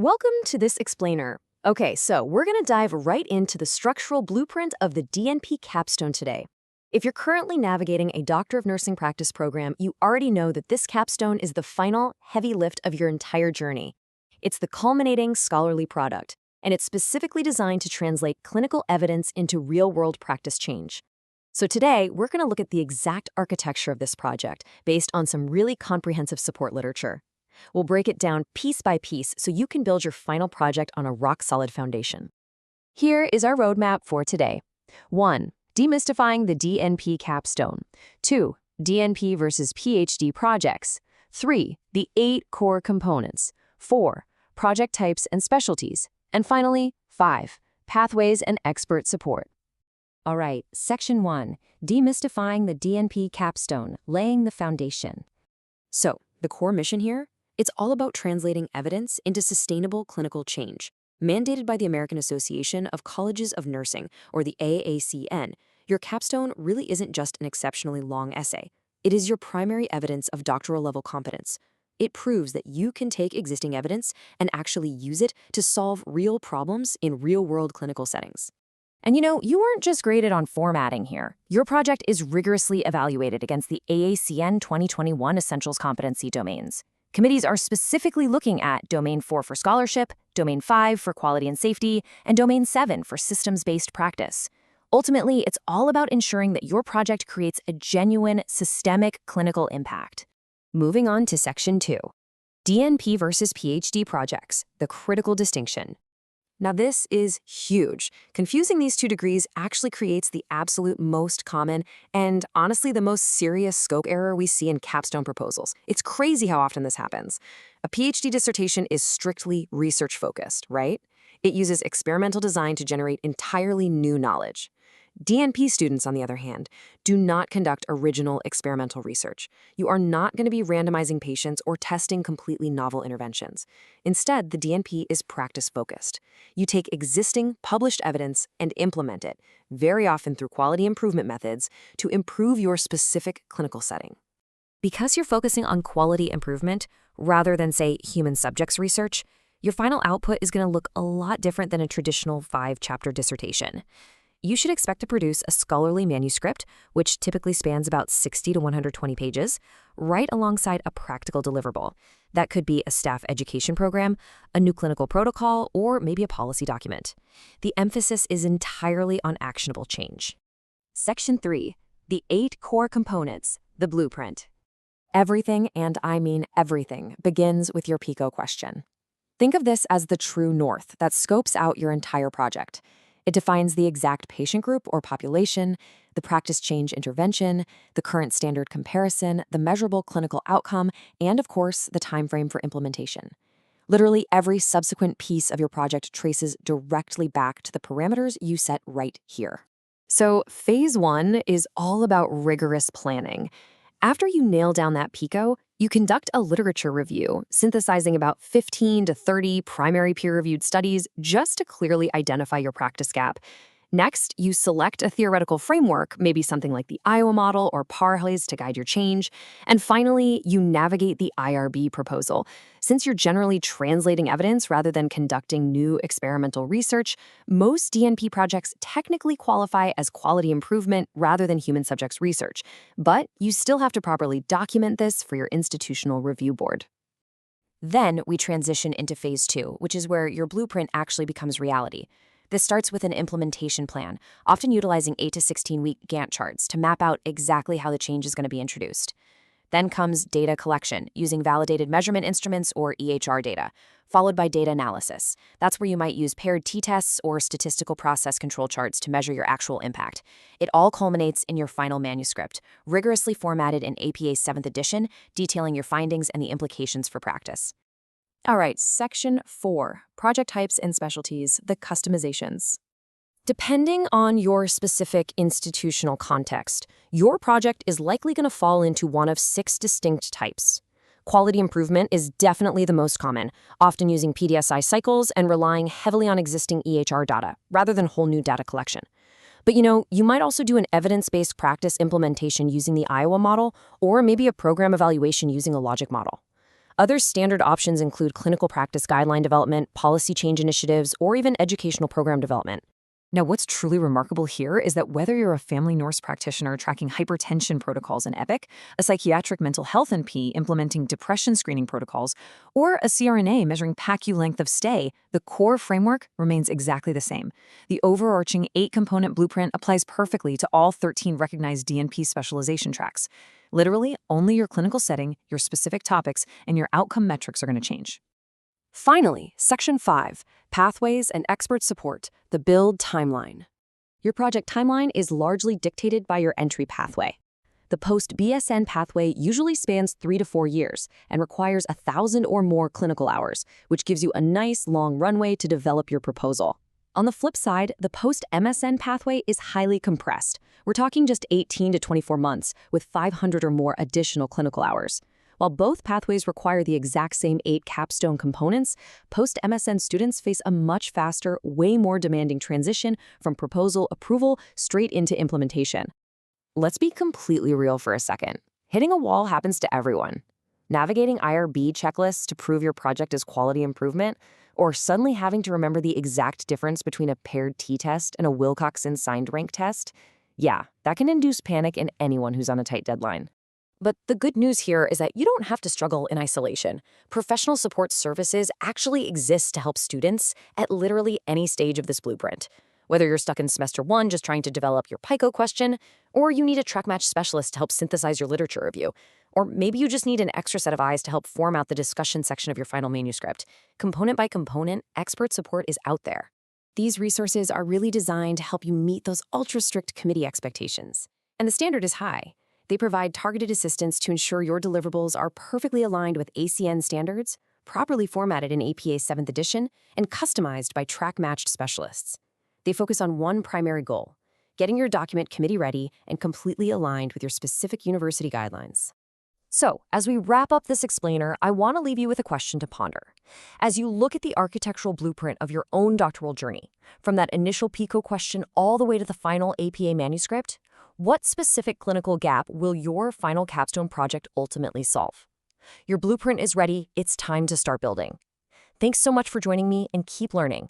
Welcome to this explainer. Okay, so we're going to dive right into the structural blueprint of the DNP Capstone today. If you're currently navigating a Doctor of Nursing practice program, you already know that this capstone is the final, heavy lift of your entire journey. It's the culminating scholarly product, and it's specifically designed to translate clinical evidence into real-world practice change. So today, we're going to look at the exact architecture of this project based on some really comprehensive support literature. We'll break it down piece by piece so you can build your final project on a rock-solid foundation. Here is our roadmap for today. 1. Demystifying the DNP Capstone. 2. DNP versus PhD projects. 3. The 8 core components. 4. Project types and specialties. And finally, 5. Pathways and expert support. All right, Section 1. Demystifying the DNP Capstone, laying the foundation. So, the core mission here? It's all about translating evidence into sustainable clinical change. Mandated by the American Association of Colleges of Nursing, or the AACN, your capstone really isn't just an exceptionally long essay. It is your primary evidence of doctoral-level competence. It proves that you can take existing evidence and actually use it to solve real problems in real-world clinical settings. And you weren't just graded on formatting here. Your project is rigorously evaluated against the AACN 2021 Essentials Competency domains. Committees are specifically looking at Domain 4 for scholarship, Domain 5 for quality and safety, and Domain 7 for systems-based practice. Ultimately, it's all about ensuring that your project creates a genuine, systemic clinical impact. Moving on to Section 2. DNP versus PhD projects, the critical distinction. Now this is huge. Confusing these two degrees actually creates the absolute most common and honestly the most serious scope error we see in capstone proposals. It's crazy how often this happens. A PhD dissertation is strictly research-focused, right? It uses experimental design to generate entirely new knowledge. DNP students, on the other hand, do not conduct original experimental research. You are not going to be randomizing patients or testing completely novel interventions. Instead, the DNP is practice-focused. You take existing, published evidence and implement it, very often through quality improvement methods, to improve your specific clinical setting. Because you're focusing on quality improvement, rather than, say, human subjects research, your final output is going to look a lot different than a traditional 5-chapter dissertation. You should expect to produce a scholarly manuscript, which typically spans about 60 to 120 pages, right alongside a practical deliverable. That could be a staff education program, a new clinical protocol, or maybe a policy document. The emphasis is entirely on actionable change. Section 3. The 8 core components, the blueprint. Everything, and I mean everything, begins with your PICOT question. Think of this as the true north that scopes out your entire project. It defines the exact patient group or population, the practice change intervention, the current standard comparison, the measurable clinical outcome, and of course, the timeframe for implementation. Literally every subsequent piece of your project traces directly back to the parameters you set right here. So phase 1 is all about rigorous planning. After you nail down that PICOT, you conduct a literature review, synthesizing about 15 to 30 primary peer-reviewed studies just to clearly identify your practice gap. Next, you select a theoretical framework, maybe something like the Iowa model or PARHAs to guide your change. And finally, you navigate the IRB proposal. Since you're generally translating evidence rather than conducting new experimental research, most DNP projects technically qualify as quality improvement rather than human subjects research. But you still have to properly document this for your institutional review board. Then we transition into phase 2, which is where your blueprint actually becomes reality. This starts with an implementation plan, often utilizing 8 to 16-week Gantt charts to map out exactly how the change is going to be introduced. Then comes data collection, using validated measurement instruments or EHR data, followed by data analysis. That's where you might use paired t-tests or statistical process control charts to measure your actual impact. It all culminates in your final manuscript, rigorously formatted in APA's 7th edition, detailing your findings and the implications for practice. All right, Section 4, Project Types and Specialties, the customizations. Depending on your specific institutional context, your project is likely going to fall into one of 6 distinct types. Quality improvement is definitely the most common, often using PDSI cycles and relying heavily on existing EHR data, rather than whole new data collection. But you might also do an evidence-based practice implementation using the Iowa model, or maybe a program evaluation using a logic model. Other standard options include clinical practice guideline development, policy change initiatives, or even educational program development. Now, what's truly remarkable here is that whether you're a family nurse practitioner tracking hypertension protocols in EPIC, a psychiatric mental health NP implementing depression screening protocols, or a CRNA measuring PACU length of stay, the core framework remains exactly the same. The overarching 8-component blueprint applies perfectly to all 13 recognized DNP specialization tracks. Literally, only your clinical setting, your specific topics, and your outcome metrics are going to change. Finally, Section 5, Pathways and Expert Support, the Build Timeline. Your project timeline is largely dictated by your entry pathway. The Post-BSN pathway usually spans 3 to 4 years and requires 1,000 or more clinical hours, which gives you a nice long runway to develop your proposal. On the flip side, the Post-MSN pathway is highly compressed. We're talking just 18 to 24 months with 500 or more additional clinical hours. While both pathways require the exact same 8 capstone components, post-MSN students face a much faster, way more demanding transition from proposal approval straight into implementation. Let's be completely real for a second. Hitting a wall happens to everyone. Navigating IRB checklists to prove your project is quality improvement, or suddenly having to remember the exact difference between a paired t-test and a Wilcoxon signed rank test, yeah, that can induce panic in anyone who's on a tight deadline. But the good news here is that you don't have to struggle in isolation. Professional support services actually exist to help students at literally any stage of this blueprint. Whether you're stuck in semester 1 just trying to develop your PICOT question, or you need a track match specialist to help synthesize your literature review, or maybe you just need an extra set of eyes to help form out the discussion section of your final manuscript. Component by component, expert support is out there. These resources are really designed to help you meet those ultra-strict committee expectations. And the standard is high. They provide targeted assistance to ensure your deliverables are perfectly aligned with ACN standards, properly formatted in APA 7th edition, and customized by track-matched specialists. They focus on one primary goal: getting your document committee-ready and completely aligned with your specific university guidelines. So, as we wrap up this explainer, I want to leave you with a question to ponder. As you look at the architectural blueprint of your own doctoral journey, from that initial PICO question all the way to the final APA manuscript, what specific clinical gap will your final capstone project ultimately solve? Your blueprint is ready. It's time to start building. Thanks so much for joining me, and keep learning.